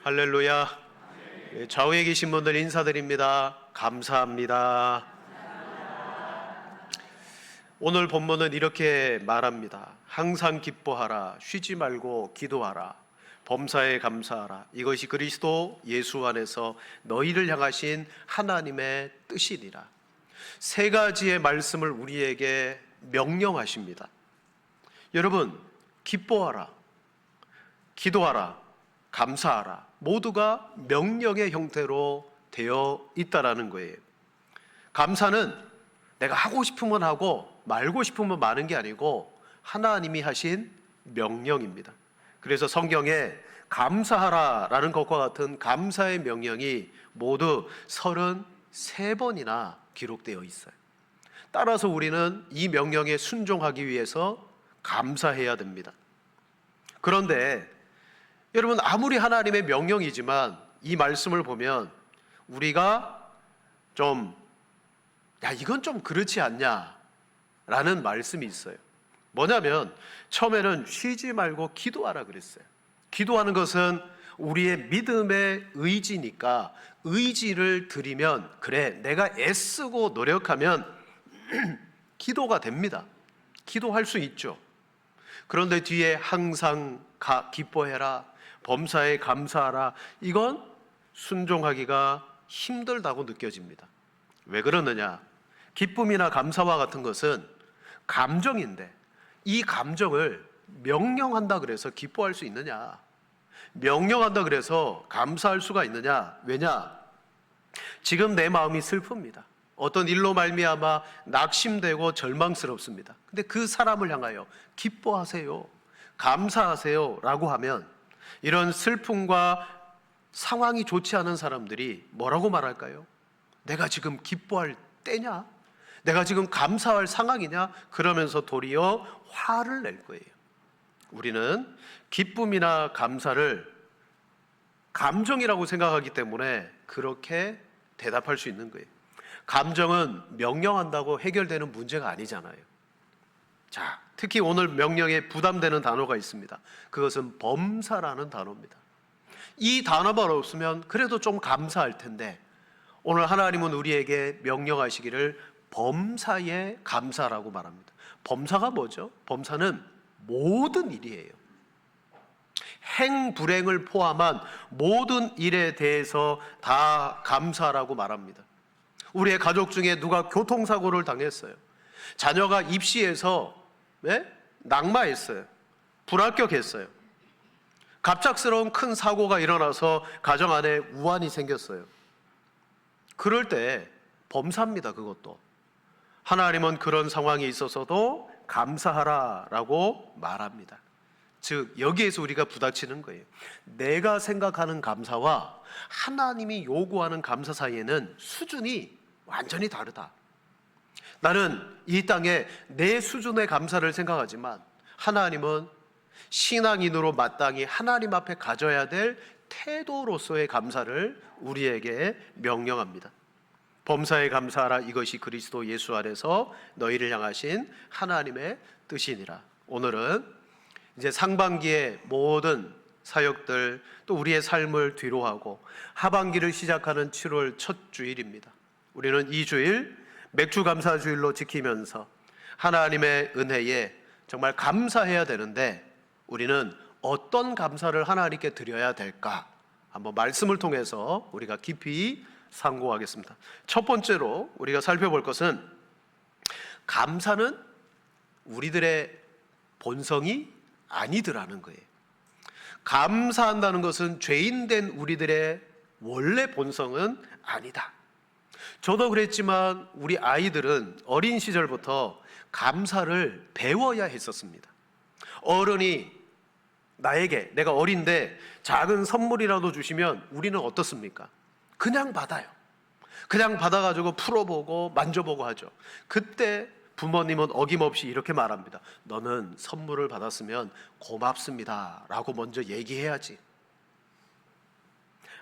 할렐루야. 좌우에 계신 분들 인사드립니다. 감사합니다. 오늘 본문은 이렇게 말합니다. 항상 기뻐하라, 쉬지 말고 기도하라, 범사에 감사하라. 이것이 그리스도 예수 안에서 너희를 향하신 하나님의 뜻이니라. 세 가지의 말씀을 우리에게 명령하십니다. 여러분, 기뻐하라, 기도하라, 감사하라, 모두가 명령의 형태로 되어 있다라는 거예요. 감사는 내가 하고 싶으면 하고 말고 싶으면 마는 게 아니고 하나님이 하신 명령입니다. 그래서 성경에 감사하라라는 것과 같은 감사의 명령이 모두 33번이나 기록되어 있어요. 따라서 우리는 이 명령에 순종하기 위해서 감사해야 됩니다. 그런데 여러분, 아무리 하나님의 명령이지만 이 말씀을 보면 우리가 이건 좀 그렇지 않냐 라는 말씀이 있어요. 뭐냐면 처음에는 쉬지 말고 기도하라 그랬어요. 기도하는 것은 우리의 믿음의 의지니까 의지를 드리면, 그래 내가 애쓰고 노력하면 기도가 됩니다. 기도할 수 있죠. 그런데 뒤에 항상 기뻐해라, 범사에 감사하라, 이건 순종하기가 힘들다고 느껴집니다. 왜 그러느냐? 기쁨이나 감사와 같은 것은 감정인데 이 감정을 명령한다 그래서 기뻐할 수 있느냐? 명령한다 그래서 감사할 수가 있느냐? 왜냐? 지금 내 마음이 슬픕니다. 어떤 일로 말미암아 낙심되고 절망스럽습니다. 근데 그 사람을 향하여 기뻐하세요, 감사하세요 라고 하면 이런 슬픔과 상황이 좋지 않은 사람들이 뭐라고 말할까요? 내가 지금 기뻐할 때냐? 내가 지금 감사할 상황이냐? 그러면서 도리어 화를 낼 거예요. 우리는 기쁨이나 감사를 감정이라고 생각하기 때문에 그렇게 대답할 수 있는 거예요. 감정은 명령한다고 해결되는 문제가 아니잖아요. 자, 특히 오늘 명령에 부담되는 단어가 있습니다. 그것은 범사라는 단어입니다. 이 단어만 없으면 그래도 좀 감사할 텐데 오늘 하나님은 우리에게 명령하시기를 범사에 감사라고 말합니다. 범사가 뭐죠? 범사는 모든 일이에요. 행불행을 포함한 모든 일에 대해서 다 감사라고 말합니다. 우리의 가족 중에 누가 교통사고를 당했어요. 자녀가 입시에서 낙마했어요. 불합격했어요. 갑작스러운 큰 사고가 일어나서 가정 안에 우환이 생겼어요. 그럴 때 범사입니다. 그것도 하나님은 그런 상황이 있어서도 감사하라라고 말합니다. 즉 여기에서 우리가 부닥치는 거예요. 내가 생각하는 감사와 하나님이 요구하는 감사 사이에는 수준이 완전히 다르다. 나는 이 땅에 내 수준의 감사를 생각하지만 하나님은 신앙인으로 마땅히 하나님 앞에 가져야 될 태도로서의 감사를 우리에게 명령합니다. 범사에 감사하라, 이것이 그리스도 예수 안에서 너희를 향하신 하나님의 뜻이니라. 오늘은 이제 상반기의 모든 사역들 또 우리의 삶을 뒤로하고 하반기를 시작하는 7월 첫 주일입니다. 우리는 이 주일 맥주 감사 주일로 지키면서 하나님의 은혜에 정말 감사해야 되는데 우리는 어떤 감사를 하나님께 드려야 될까? 한번 말씀을 통해서 우리가 깊이 상고하겠습니다. 첫 번째로 우리가 살펴볼 것은 감사는 우리들의 본성이 아니더라는 거예요. 감사한다는 것은 죄인된 우리들의 원래 본성은 아니다. 저도 그랬지만 우리 아이들은 어린 시절부터 감사를 배워야 했었습니다. 어른이 나에게, 내가 어린데 작은 선물이라도 주시면 우리는 어떻습니까? 그냥 받아요. 그냥 받아가지고 풀어보고 만져보고 하죠. 그때 부모님은 어김없이 이렇게 말합니다. 너는 선물을 받았으면 고맙습니다 라고 먼저 얘기해야지.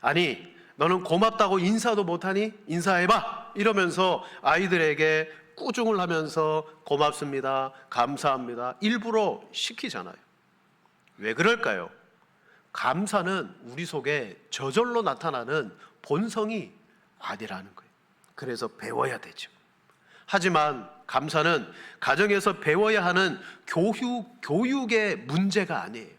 아니, 너는 고맙다고 인사도 못하니? 인사해봐! 이러면서 아이들에게 꾸중을 하면서 고맙습니다, 감사합니다 일부러 시키잖아요. 왜 그럴까요? 감사는 우리 속에 저절로 나타나는 본성이 아니라는 거예요. 그래서 배워야 되죠. 하지만 감사는 가정에서 배워야 하는 교육의 문제가 아니에요.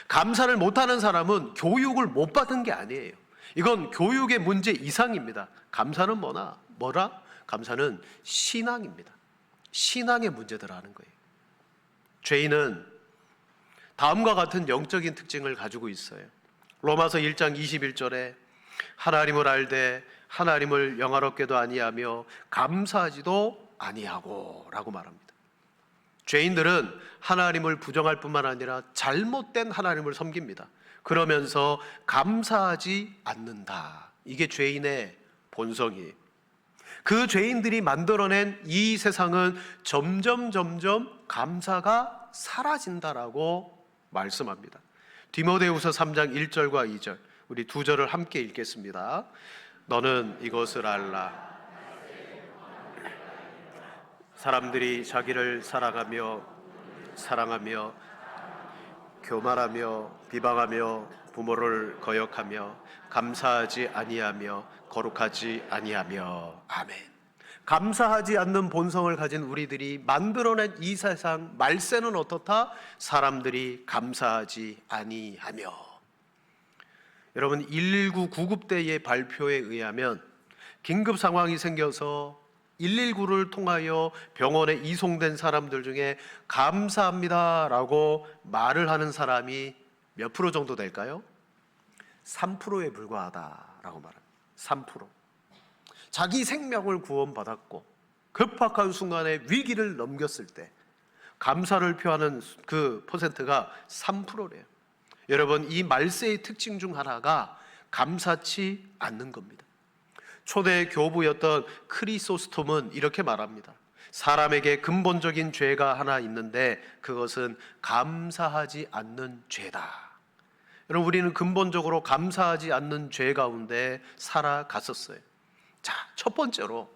감사를 못하는 사람은 교육을 못 받은 게 아니에요. 이건 교육의 문제 이상입니다. 감사는 뭐라? 감사는 신앙입니다. 신앙의 문제들하는 거예요. 죄인은 다음과 같은 영적인 특징을 가지고 있어요. 로마서 1장 21절에 하나님을 알되 하나님을 영화롭게도 아니하며 감사하지도 아니하고 라고 말합니다. 죄인들은 하나님을 부정할 뿐만 아니라 잘못된 하나님을 섬깁니다. 그러면서 감사하지 않는다. 이게 죄인의 본성이에요. 그 죄인들이 만들어낸 이 세상은 점점 감사가 사라진다라고 말씀합니다. 디모데후서 3장 1절과 2절, 우리 두 절을 함께 읽겠습니다. 너는 이것을 알라. 사람들이 자기를 사랑하며 교만하며 비방하며 부모를 거역하며 감사하지 아니하며 거룩하지 아니하며. 아멘. 감사하지 않는 본성을 가진 우리들이 만들어낸 이 세상 말세는 어떻다? 사람들이 감사하지 아니하며. 여러분, 119 구급대의 발표에 의하면 긴급 상황이 생겨서 119를 통하여 병원에 이송된 사람들 중에 감사합니다라고 말을 하는 사람이 몇 프로 정도 될까요? 3%에 불과하다라고 말합니다. 3%. 자기 생명을 구원받았고 급박한 순간에 위기를 넘겼을 때 감사를 표하는 그 퍼센트가 3%래요. 여러분, 이 말세의 특징 중 하나가 감사치 않는 겁니다. 초대 교부였던 크리소스톰은 이렇게 말합니다. 사람에게 근본적인 죄가 하나 있는데 그것은 감사하지 않는 죄다. 여러분, 우리는 근본적으로 감사하지 않는 죄 가운데 살아갔었어요. 자, 첫 번째로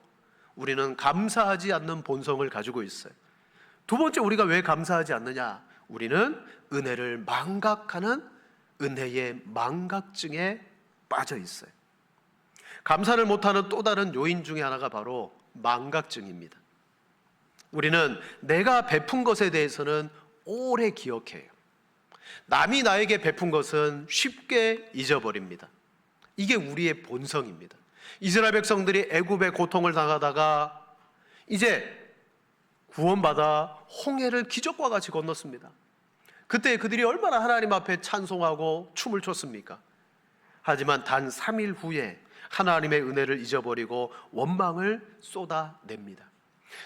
우리는 감사하지 않는 본성을 가지고 있어요. 두 번째, 우리가 왜 감사하지 않느냐? 우리는 은혜를 망각하는 은혜의 망각증에 빠져 있어요. 감사를 못하는 또 다른 요인 중에 하나가 바로 망각증입니다. 우리는 내가 베푼 것에 대해서는 오래 기억해요. 남이 나에게 베푼 것은 쉽게 잊어버립니다. 이게 우리의 본성입니다. 이스라엘 백성들이 애굽의 고통을 당하다가 이제 구원받아 홍해를 기적과 같이 건넜습니다. 그때 그들이 얼마나 하나님 앞에 찬송하고 춤을 췄습니까? 하지만 단 3일 후에 하나님의 은혜를 잊어버리고 원망을 쏟아냅니다.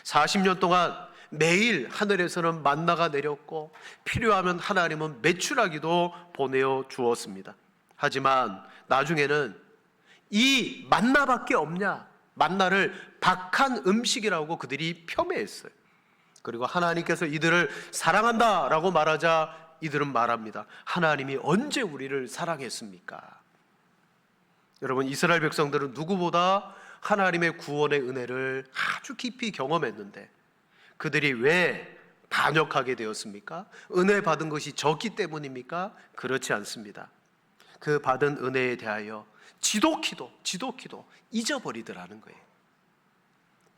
40년 동안 매일 하늘에서는 만나가 내렸고 필요하면 하나님은 메추라기도 보내어 주었습니다. 하지만 나중에는 이 만나밖에 없냐? 만나를 박한 음식이라고 그들이 폄훼했어요. 그리고 하나님께서 이들을 사랑한다라고 말하자 이들은 말합니다. 하나님이 언제 우리를 사랑했습니까? 여러분, 이스라엘 백성들은 누구보다 하나님의 구원의 은혜를 아주 깊이 경험했는데 그들이 왜 반역하게 되었습니까? 은혜 받은 것이 적기 때문입니까? 그렇지 않습니다. 그 받은 은혜에 대하여 지독히도 잊어버리더라는 거예요.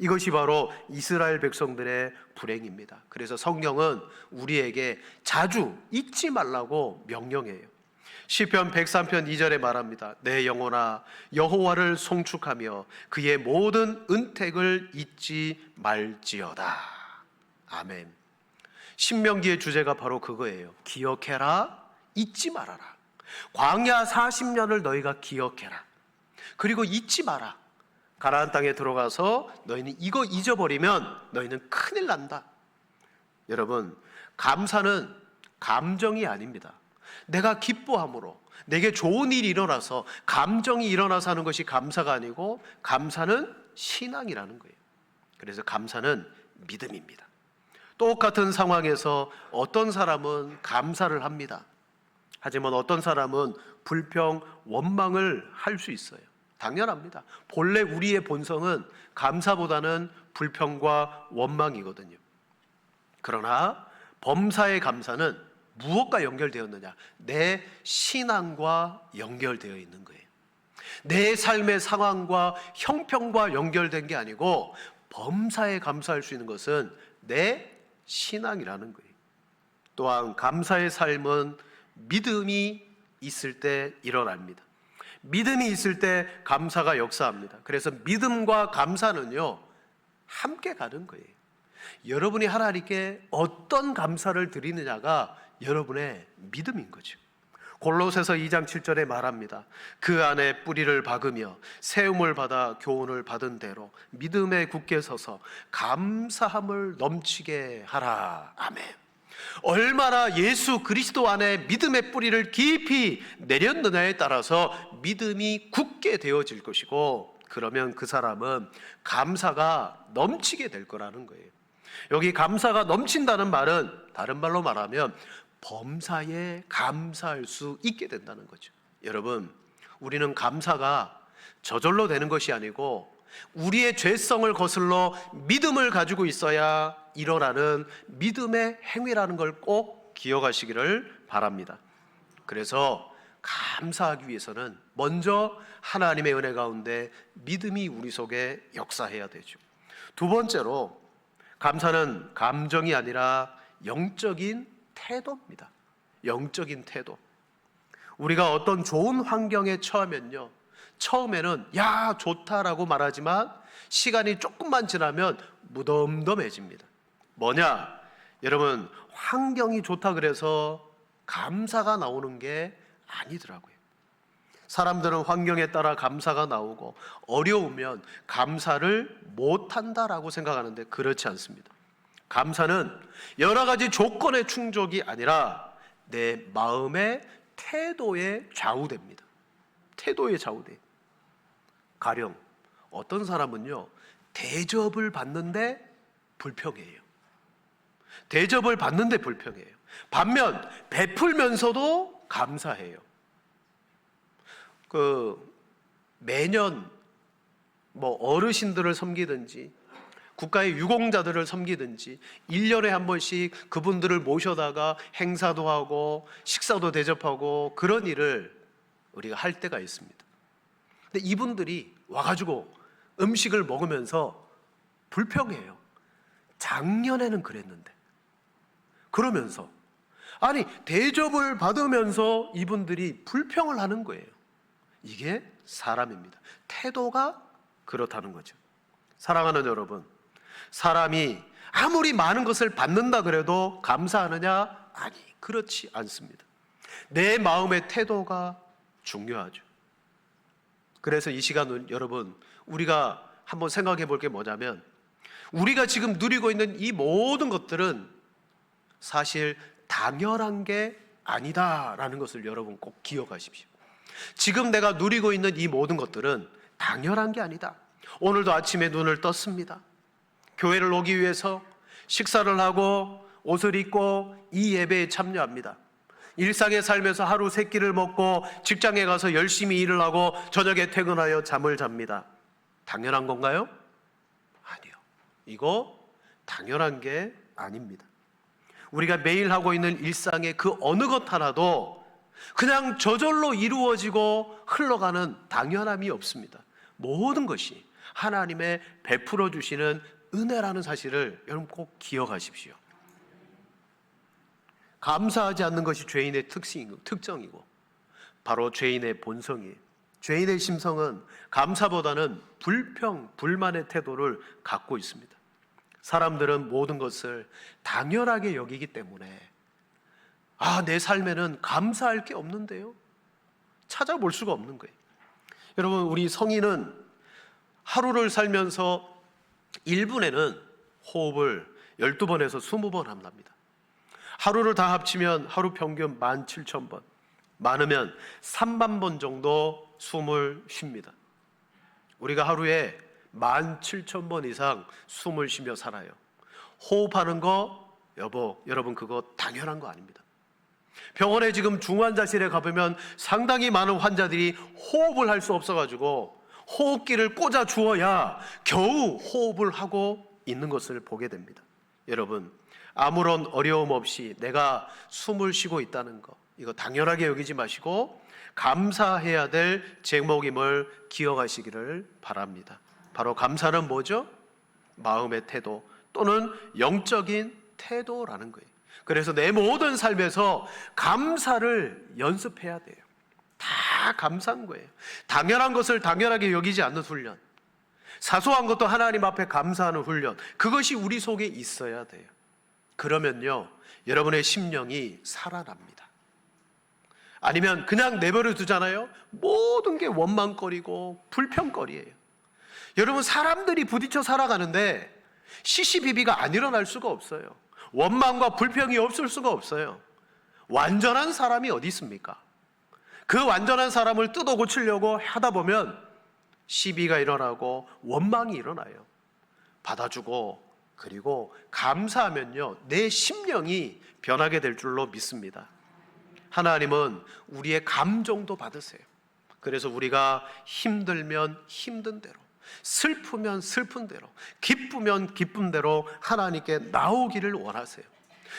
이것이 바로 이스라엘 백성들의 불행입니다. 그래서 성경은 우리에게 자주 잊지 말라고 명령해요. 시편 103편 2절에 말합니다. 내 영혼아 여호와를 송축하며 그의 모든 은택을 잊지 말지어다. 아멘. 신명기의 주제가 바로 그거예요. 기억해라, 잊지 말아라. 광야 40년을 너희가 기억해라. 그리고 잊지 마라. 가나안 땅에 들어가서 너희는 이거 잊어버리면 너희는 큰일 난다. 여러분, 감사는 감정이 아닙니다. 내가 기뻐함으로 내게 좋은 일이 일어나서 감정이 일어나서 하는 것이 감사가 아니고 감사는 신앙이라는 거예요. 그래서 감사는 믿음입니다. 똑같은 상황에서 어떤 사람은 감사를 합니다. 하지만 어떤 사람은 불평, 원망을 할 수 있어요. 당연합니다. 본래 우리의 본성은 감사보다는 불평과 원망이거든요. 그러나 범사의 감사는 무엇과 연결되었느냐? 내 신앙과 연결되어 있는 거예요. 내 삶의 상황과 형편과 연결된 게 아니고 범사에 감사할 수 있는 것은 내 신앙이라는 거예요. 또한 감사의 삶은 믿음이 있을 때 일어납니다. 믿음이 있을 때 감사가 역사합니다. 그래서 믿음과 감사는요, 함께 가는 거예요. 여러분이 하나님께 어떤 감사를 드리느냐가 여러분의 믿음인 거죠. 골로새서 2장 7절에 말합니다. 그 안에 뿌리를 박으며 세움을 받아 교훈을 받은 대로 믿음에 굳게 서서 감사함을 넘치게 하라. 아멘. 얼마나 예수 그리스도 안에 믿음의 뿌리를 깊이 내렸느냐에 따라서 믿음이 굳게 되어질 것이고, 그러면 그 사람은 감사가 넘치게 될 거라는 거예요. 여기 감사가 넘친다는 말은 다른 말로 말하면 범사에 감사할 수 있게 된다는 거죠. 여러분, 우리는 감사가 저절로 되는 것이 아니고 우리의 죄성을 거슬러 믿음을 가지고 있어야 일어나는 믿음의 행위라는 걸 꼭 기억하시기를 바랍니다. 그래서 감사하기 위해서는 먼저 하나님의 은혜 가운데 믿음이 우리 속에 역사해야 되죠. 두 번째로, 감사는 감정이 아니라 영적인 태도입니다. 영적인 태도. 우리가 어떤 좋은 환경에 처하면요, 처음에는 야 좋다라고 말하지만 시간이 조금만 지나면 무덤덤해집니다. 뭐냐? 여러분, 환경이 좋다 그래서 감사가 나오는 게 아니더라고요. 사람들은 환경에 따라 감사가 나오고 어려우면 감사를 못한다라고 생각하는데 그렇지 않습니다. 감사는 여러 가지 조건의 충족이 아니라 내 마음의 태도에 좌우됩니다. 태도에 좌우돼요. 가령 어떤 사람은요, 대접을 받는데 불평해요. 대접을 받는데 불평해요. 반면 베풀면서도 감사해요. 매년 어르신들을 섬기든지 국가의 유공자들을 섬기든지 1년에 한 번씩 그분들을 모셔다가 행사도 하고 식사도 대접하고 그런 일을 우리가 할 때가 있습니다. 근데 이분들이 와가지고 음식을 먹으면서 불평해요. 작년에는 그랬는데. 그러면서 아니 대접을 받으면서 이분들이 불평을 하는 거예요. 이게 사람입니다. 태도가 그렇다는 거죠. 사랑하는 여러분, 사람이 아무리 많은 것을 받는다 그래도 감사하느냐? 아니, 그렇지 않습니다. 내 마음의 태도가 중요하죠. 그래서 이 시간은 여러분, 우리가 한번 생각해 볼 게 뭐냐면, 우리가 지금 누리고 있는 이 모든 것들은 사실 당연한 게 아니다라는 것을 여러분 꼭 기억하십시오. 지금 내가 누리고 있는 이 모든 것들은 당연한 게 아니다. 오늘도 아침에 눈을 떴습니다. 교회를 오기 위해서 식사를 하고 옷을 입고 이 예배에 참여합니다. 일상에 살면서 하루 세 끼를 먹고 직장에 가서 열심히 일을 하고 저녁에 퇴근하여 잠을 잡니다. 당연한 건가요? 아니요. 이거 당연한 게 아닙니다. 우리가 매일 하고 있는 일상의 그 어느 것 하나도 그냥 저절로 이루어지고 흘러가는 당연함이 없습니다. 모든 것이 하나님의 베풀어 주시는 은혜라는 사실을 여러분 꼭 기억하십시오. 감사하지 않는 것이 죄인의 특성이고 바로 죄인의 본성이에요. 죄인의 심성은 감사보다는 불평, 불만의 태도를 갖고 있습니다. 사람들은 모든 것을 당연하게 여기기 때문에 내 삶에는 감사할 게 없는데요, 찾아볼 수가 없는 거예요. 여러분, 우리 성인은 하루를 살면서 1분에는 호흡을 12번에서 20번 한답니다. 하루를 다 합치면 하루 평균 17,000번, 많으면 3만 번 정도 숨을 쉽니다. 우리가 하루에 17,000번 이상 숨을 쉬며 살아요. 호흡하는 거 여러분 그거 당연한 거 아닙니다. 병원에 지금 중환자실에 가보면 상당히 많은 환자들이 호흡을 할 수 없어가지고 호흡기를 꽂아 주어야 겨우 호흡을 하고 있는 것을 보게 됩니다. 여러분, 아무런 어려움 없이 내가 숨을 쉬고 있다는 거, 이거 당연하게 여기지 마시고 감사해야 될 제목임을 기억하시기를 바랍니다. 바로 감사는 뭐죠? 마음의 태도 또는 영적인 태도라는 거예요. 그래서 내 모든 삶에서 감사를 연습해야 돼요. 다 감사한 거예요. 당연한 것을 당연하게 여기지 않는 훈련, 사소한 것도 하나님 앞에 감사하는 훈련, 그것이 우리 속에 있어야 돼요. 그러면요, 여러분의 심령이 살아납니다. 아니면 그냥 내버려 두잖아요. 모든 게 원망거리고 불평거리예요. 여러분, 사람들이 부딪혀 살아가는데 시시비비가 안 일어날 수가 없어요. 원망과 불평이 없을 수가 없어요. 완전한 사람이 어디 있습니까? 그 완전한 사람을 뜯어 고치려고 하다 보면 시비가 일어나고 원망이 일어나요. 받아주고 그리고 감사하면요, 내 심령이 변하게 될 줄로 믿습니다. 하나님은 우리의 감정도 받으세요. 그래서 우리가 힘들면 힘든 대로, 슬프면 슬픈 대로, 기쁘면 기쁜 대로 하나님께 나오기를 원하세요.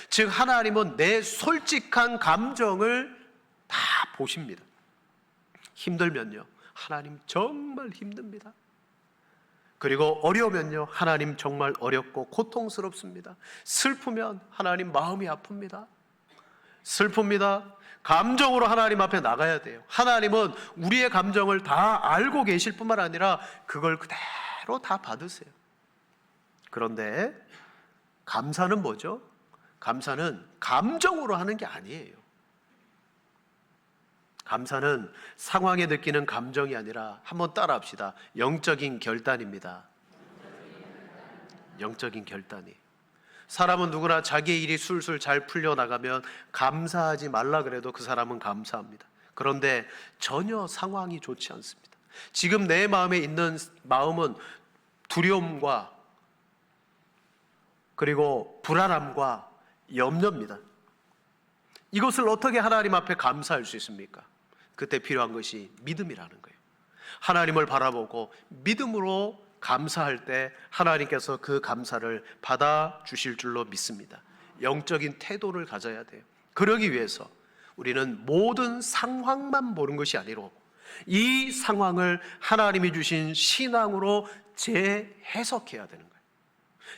즉 하나님은 내 솔직한 감정을 다 보십니다. 힘들면요, 하나님 정말 힘듭니다. 그리고 어려우면요, 하나님 정말 어렵고 고통스럽습니다. 슬프면 하나님 마음이 아픕니다. 슬픕니다. 감정으로 하나님 앞에 나가야 돼요. 하나님은 우리의 감정을 다 알고 계실 뿐만 아니라 그걸 그대로 다 받으세요. 그런데 감사는 뭐죠? 감사는 감정으로 하는 게 아니에요. 감사는 상황에 느끼는 감정이 아니라, 한번 따라합시다, 영적인 결단입니다. 영적인 결단이. 사람은 누구나 자기의 일이 술술 잘 풀려나가면 감사하지 말라 그래도 그 사람은 감사합니다. 그런데 전혀 상황이 좋지 않습니다. 지금 내 마음에 있는 마음은 두려움과 그리고 불안함과 염려입니다. 이것을 어떻게 하나님 앞에 감사할 수 있습니까? 그때 필요한 것이 믿음이라는 거예요. 하나님을 바라보고 믿음으로 감사할 때 하나님께서 그 감사를 받아 주실 줄로 믿습니다. 영적인 태도를 가져야 돼요. 그러기 위해서 우리는 모든 상황만 보는 것이 아니고 이 상황을 하나님이 주신 신앙으로 재해석해야 되는 거예요.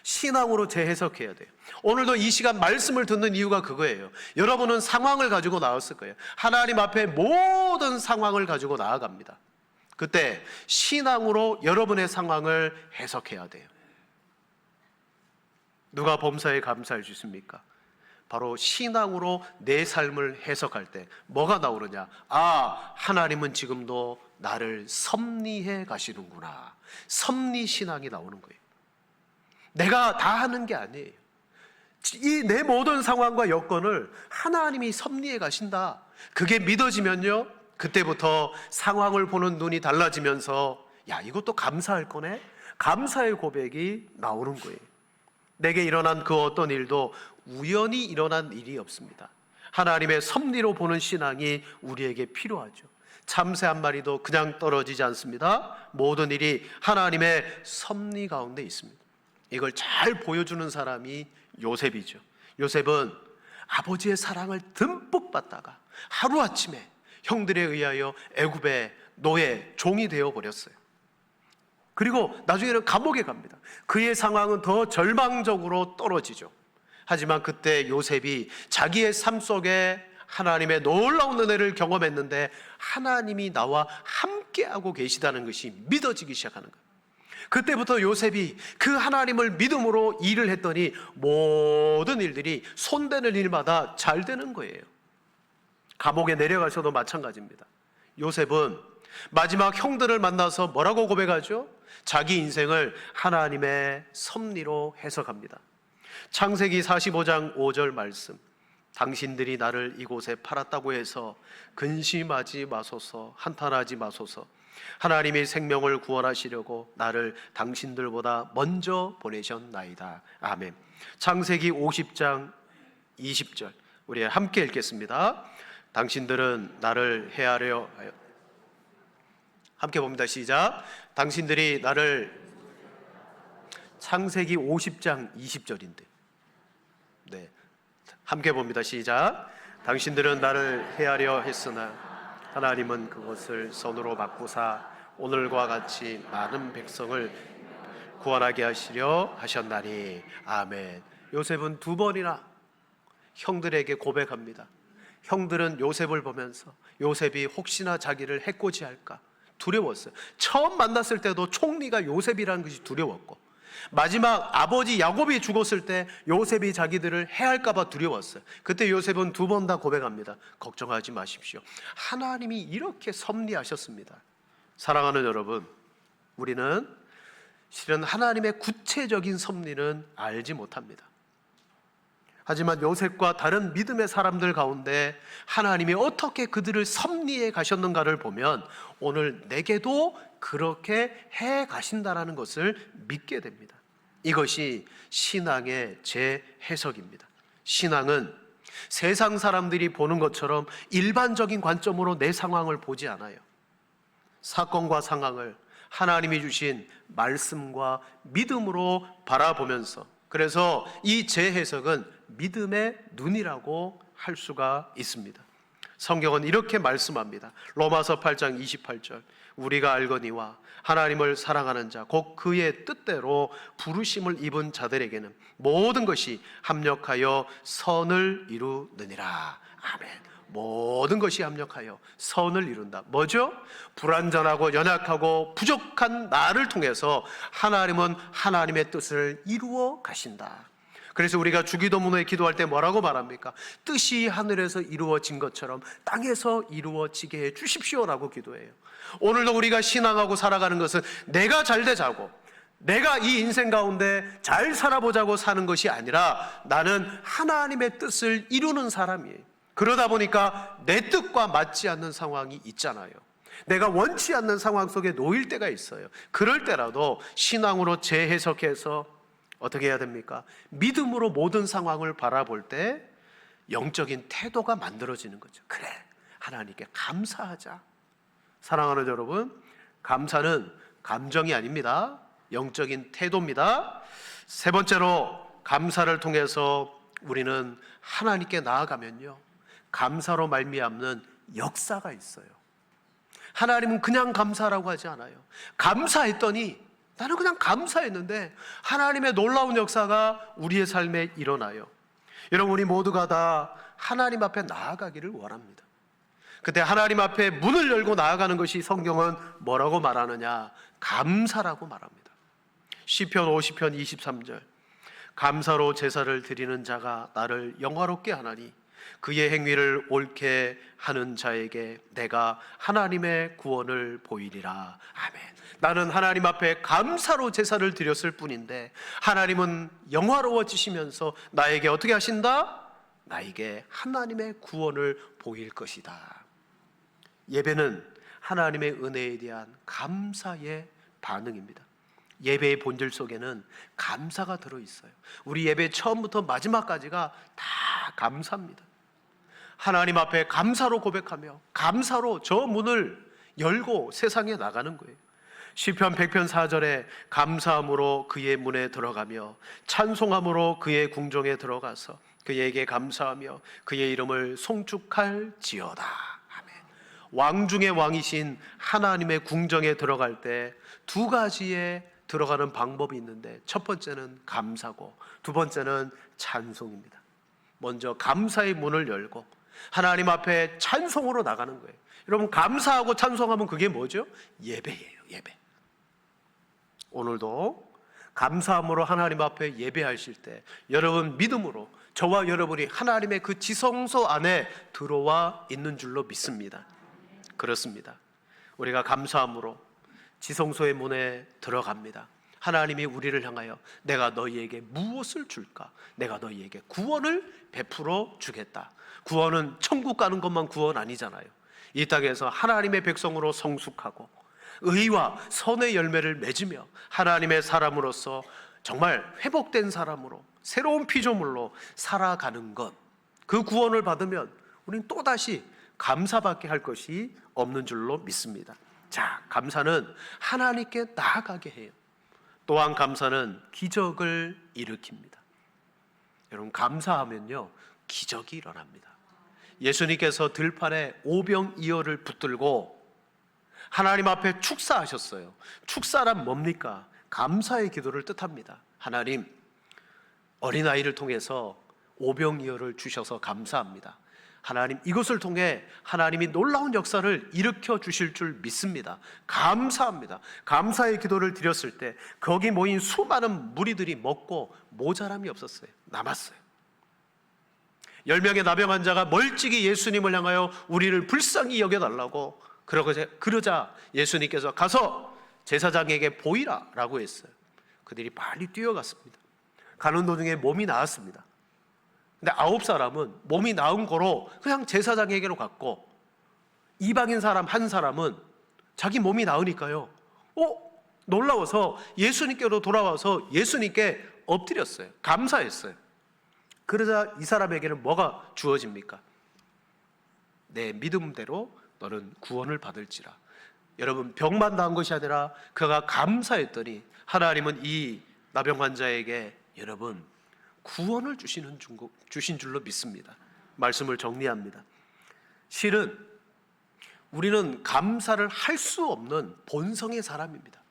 신앙으로 재해석해야 돼요. 오늘도 이 시간 말씀을 듣는 이유가 그거예요. 여러분은 상황을 가지고 나왔을 거예요. 하나님 앞에 모든 상황을 가지고 나아갑니다. 그때 신앙으로 여러분의 상황을 해석해야 돼요. 누가 범사에 감사할 수 있습니까? 바로 신앙으로 내 삶을 해석할 때 뭐가 나오느냐? 아, 하나님은 지금도 나를 섭리해 가시는구나. 섭리신앙이 나오는 거예요. 내가 다 하는 게 아니에요. 이 내 모든 상황과 여건을 하나님이 섭리해 가신다. 그게 믿어지면요, 그때부터 상황을 보는 눈이 달라지면서 야, 이것도 감사할 거네? 감사의 고백이 나오는 거예요. 내게 일어난 그 어떤 일도 우연히 일어난 일이 없습니다. 하나님의 섭리로 보는 신앙이 우리에게 필요하죠. 참새 한 마리도 그냥 떨어지지 않습니다. 모든 일이 하나님의 섭리 가운데 있습니다. 이걸 잘 보여주는 사람이 요셉이죠. 요셉은 아버지의 사랑을 듬뿍 받다가 하루아침에 형들에 의하여 애굽의 노예, 종이 되어버렸어요. 그리고 나중에는 감옥에 갑니다. 그의 상황은 더 절망적으로 떨어지죠. 하지만 그때 요셉이 자기의 삶 속에 하나님의 놀라운 은혜를 경험했는데 하나님이 나와 함께하고 계시다는 것이 믿어지기 시작하는 거예요. 그때부터 요셉이 그 하나님을 믿음으로 일을 했더니 모든 일들이 손대는 일마다 잘 되는 거예요. 감옥에 내려가서도 마찬가지입니다. 요셉은 마지막 형들을 만나서 뭐라고 고백하죠? 자기 인생을 하나님의 섭리로 해석합니다. 창세기 45장 5절 말씀, 당신들이 나를 이곳에 팔았다고 해서 근심하지 마소서, 한탄하지 마소서. 하나님이 생명을 구원하시려고 나를 당신들보다 먼저 보내셨나이다. 아멘. 창세기 50장 20절 우리 함께 읽겠습니다. 당신들은 나를 해하려 하여, 함께 봅니다. 시작. 당신들이 나를, 창세기 50장 20절인데 네, 함께 봅니다. 시작. 당신들은 나를 해하려 했으나 하나님은 그것을 선으로 바꾸사 오늘과 같이 많은 백성을 구원하게 하시려 하셨나니. 아멘. 요셉은 두 번이나 형들에게 고백합니다. 형들은 요셉을 보면서 요셉이 혹시나 자기를 해코지할까 두려웠어요. 처음 만났을 때도 총리가 요셉이라는 것이 두려웠고, 마지막 아버지 야곱이 죽었을 때 요셉이 자기들을 해할까 봐 두려웠어요. 그때 요셉은 두 번 다 고백합니다. 걱정하지 마십시오. 하나님이 이렇게 섭리하셨습니다. 사랑하는 여러분, 우리는 실은 하나님의 구체적인 섭리는 알지 못합니다. 하지만 요셉과 다른 믿음의 사람들 가운데 하나님이 어떻게 그들을 섭리해 가셨는가를 보면 오늘 내게도 그렇게 해 가신다라는 것을 믿게 됩니다. 이것이 신앙의 재해석입니다. 신앙은 세상 사람들이 보는 것처럼 일반적인 관점으로 내 상황을 보지 않아요. 사건과 상황을 하나님이 주신 말씀과 믿음으로 바라보면서, 그래서 이 재해석은 믿음의 눈이라고 할 수가 있습니다. 성경은 이렇게 말씀합니다. 로마서 8장 28절, 우리가 알거니와 하나님을 사랑하는 자 곧 그의 뜻대로 부르심을 입은 자들에게는 모든 것이 합력하여 선을 이루느니라. 아멘. 모든 것이 합력하여 선을 이룬다. 뭐죠? 불완전하고 연약하고 부족한 나를 통해서 하나님은 하나님의 뜻을 이루어 가신다. 그래서 우리가 주기도문에 기도할 때 뭐라고 말합니까? 뜻이 하늘에서 이루어진 것처럼 땅에서 이루어지게 해 주십시오라고 기도해요. 오늘도 우리가 신앙하고 살아가는 것은 내가 잘 되자고, 내가 이 인생 가운데 잘 살아보자고 사는 것이 아니라 나는 하나님의 뜻을 이루는 사람이에요. 그러다 보니까 내 뜻과 맞지 않는 상황이 있잖아요. 내가 원치 않는 상황 속에 놓일 때가 있어요. 그럴 때라도 신앙으로 재해석해서 어떻게 해야 됩니까? 믿음으로 모든 상황을 바라볼 때 영적인 태도가 만들어지는 거죠. 그래, 하나님께 감사하자. 사랑하는 여러분, 감사는 감정이 아닙니다. 영적인 태도입니다. 세 번째로, 감사를 통해서 우리는 하나님께 나아가면요, 감사로 말미암는 역사가 있어요. 하나님은 그냥 감사라고 하지 않아요. 감사했더니, 나는 그냥 감사했는데 하나님의 놀라운 역사가 우리의 삶에 일어나요. 여러분, 우리 모두가 다 하나님 앞에 나아가기를 원합니다. 그때 하나님 앞에 문을 열고 나아가는 것이 성경은 뭐라고 말하느냐? 감사라고 말합니다. 시편 50편 23절, 감사로 제사를 드리는 자가 나를 영화롭게 하나니 그의 행위를 옳게 하는 자에게 내가 하나님의 구원을 보이리라. 아멘. 나는 하나님 앞에 감사로 제사를 드렸을 뿐인데 하나님은 영화로워지시면서 나에게 어떻게 하신다? 나에게 하나님의 구원을 보일 것이다. 예배는 하나님의 은혜에 대한 감사의 반응입니다. 예배의 본질 속에는 감사가 들어있어요. 우리 예배 처음부터 마지막까지가 다 감사입니다. 하나님 앞에 감사로 고백하며 감사로 저 문을 열고 세상에 나가는 거예요. 시편 100편 4절에 감사함으로 그의 문에 들어가며 찬송함으로 그의 궁정에 들어가서 그에게 감사하며 그의 이름을 송축할지어다. 아멘. 왕 중의 왕이신 하나님의 궁정에 들어갈 때 두 가지의 들어가는 방법이 있는데, 첫 번째는 감사고 두 번째는 찬송입니다. 먼저 감사의 문을 열고 하나님 앞에 찬송으로 나가는 거예요. 여러분, 감사하고 찬송하면 그게 뭐죠? 예배예요. 예배. 오늘도 감사함으로 하나님 앞에 예배하실 때 여러분 믿음으로 저와 여러분이 하나님의 그 지성소 안에 들어와 있는 줄로 믿습니다. 그렇습니다. 우리가 감사함으로 지성소의 문에 들어갑니다. 하나님이 우리를 향하여 내가 너희에게 무엇을 줄까? 내가 너희에게 구원을 베풀어 주겠다. 구원은 천국 가는 것만 구원 아니잖아요. 이 땅에서 하나님의 백성으로 성숙하고 의와 선의 열매를 맺으며 하나님의 사람으로서 정말 회복된 사람으로 새로운 피조물로 살아가는 것, 그 구원을 받으면 우리는 또다시 감사밖에 할 것이 없는 줄로 믿습니다. 자, 감사는 하나님께 나아가게 해요. 또한 감사는 기적을 일으킵니다. 여러분, 감사하면요 기적이 일어납니다. 예수님께서 들판에 오병이어를 붙들고 하나님 앞에 축사하셨어요. 축사란 뭡니까? 감사의 기도를 뜻합니다. 하나님, 어린아이를 통해서 오병이어를 주셔서 감사합니다. 하나님, 이것을 통해 하나님이 놀라운 역사를 일으켜 주실 줄 믿습니다. 감사합니다. 감사의 기도를 드렸을 때 거기 모인 수많은 무리들이 먹고 모자람이 없었어요. 남았어요. 10명의 나병 환자가 멀찍이 예수님을 향하여 우리를 불쌍히 여겨달라고 그러자 예수님께서 가서 제사장에게 보이라 라고 했어요. 그들이 빨리 뛰어갔습니다. 가는 도중에 몸이 나았습니다. 근데 9사람은 몸이 나은 거로 그냥 제사장에게로 갔고, 이방인 사람 한 사람은 자기 몸이 나으니까요 놀라워서 예수님께로 돌아와서 예수님께 엎드렸어요. 감사했어요. 그러자 이 사람에게는 뭐가 주어집니까? 내 믿음대로 너는 구원을 받을지라. 여러분, 병만 나은 것이 아니라 그가 감사했더니 하나님은 이 나병 환자에게 여러분 구원을 주신 줄로 믿습니다. 말씀을 정리합니다. 실은 우리는 감사를 할 수 없는 본성의 사람입니다.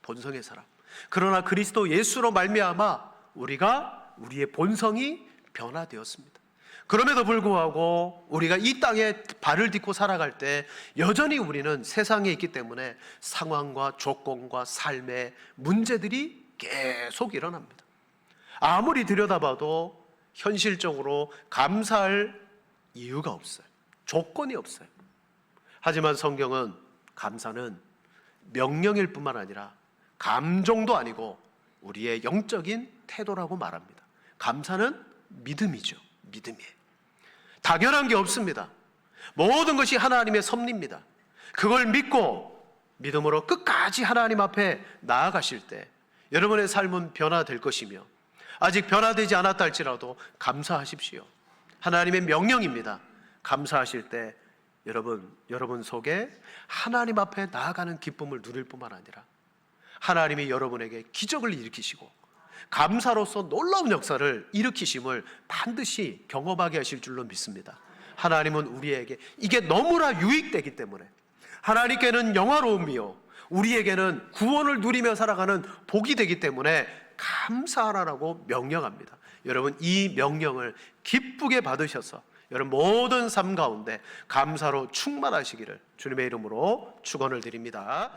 본성의 사람. 그러나 그리스도 예수로 말미암아 우리의 본성이 변화되었습니다. 그럼에도 불구하고 우리가 이 땅에 발을 딛고 살아갈 때 여전히 우리는 세상에 있기 때문에 상황과 조건과 삶의 문제들이 계속 일어납니다. 아무리 들여다봐도 현실적으로 감사할 이유가 없어요. 조건이 없어요. 하지만 성경은 감사는 명령일 뿐만 아니라 감정도 아니고 우리의 영적인 태도라고 말합니다. 감사는 믿음이죠. 믿음이에요. 당연한 게 없습니다. 모든 것이 하나님의 섭리입니다. 그걸 믿고 믿음으로 끝까지 하나님 앞에 나아가실 때 여러분의 삶은 변화될 것이며, 아직 변화되지 않았다 할지라도 감사하십시오. 하나님의 명령입니다. 감사하실 때 여러분 속에 하나님 앞에 나아가는 기쁨을 누릴 뿐만 아니라 하나님이 여러분에게 기적을 일으키시고 감사로서 놀라운 역사를 일으키심을 반드시 경험하게 하실 줄로 믿습니다. 하나님은 우리에게 이게 너무나 유익되기 때문에, 하나님께는 영화로움이요 우리에게는 구원을 누리며 살아가는 복이 되기 때문에 감사하라고 명령합니다. 여러분, 이 명령을 기쁘게 받으셔서 여러분 모든 삶 가운데 감사로 충만하시기를 주님의 이름으로 축원을 드립니다.